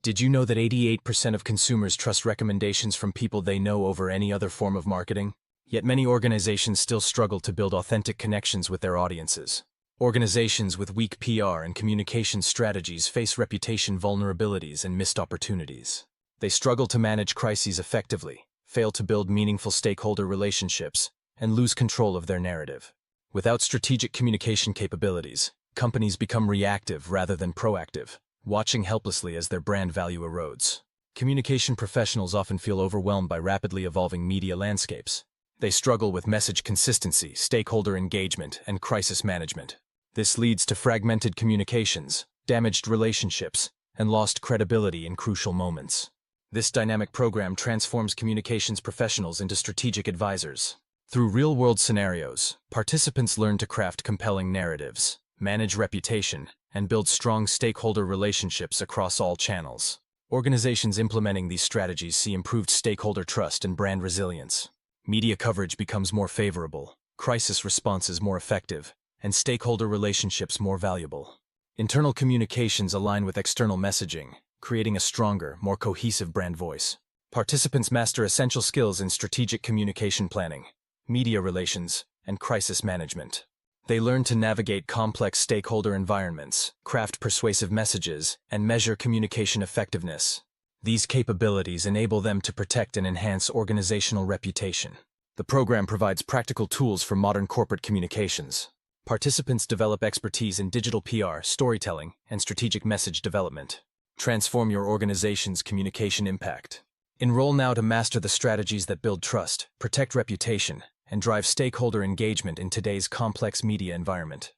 Did you know that 88% of consumers trust recommendations from people they know over any other form of marketing? Yet many organizations still struggle to build authentic connections with their audiences. Organizations with weak PR and communication strategies face reputation vulnerabilities and missed opportunities. They struggle to manage crises effectively, fail to build meaningful stakeholder relationships, and lose control of their narrative. Without strategic communication capabilities, companies become reactive rather than proactive, watching helplessly as their brand value erodes. Communication professionals often feel overwhelmed by rapidly evolving media landscapes. They struggle with message consistency, stakeholder engagement, and crisis management. This leads to fragmented communications, damaged relationships, and lost credibility in crucial moments. This dynamic program transforms communications professionals into strategic advisors. Through real-world scenarios, participants learn to craft compelling narratives, manage reputation, and build strong stakeholder relationships across all channels. Organizations implementing these strategies see improved stakeholder trust and brand resilience. Media coverage becomes more favorable, crisis responses more effective, and stakeholder relationships more valuable. Internal communications align with external messaging, creating a stronger, more cohesive brand voice. Participants master essential skills in strategic communication planning, media relations, and crisis management. They learn to navigate complex stakeholder environments, craft persuasive messages, and measure communication effectiveness. These capabilities enable them to protect and enhance organizational reputation. The program provides practical tools for modern corporate communications. Participants develop expertise in digital PR, storytelling, and strategic message development. Transform your organization's communication impact. Enroll now to master the strategies that build trust, protect reputation, and drive stakeholder engagement in today's complex media environment.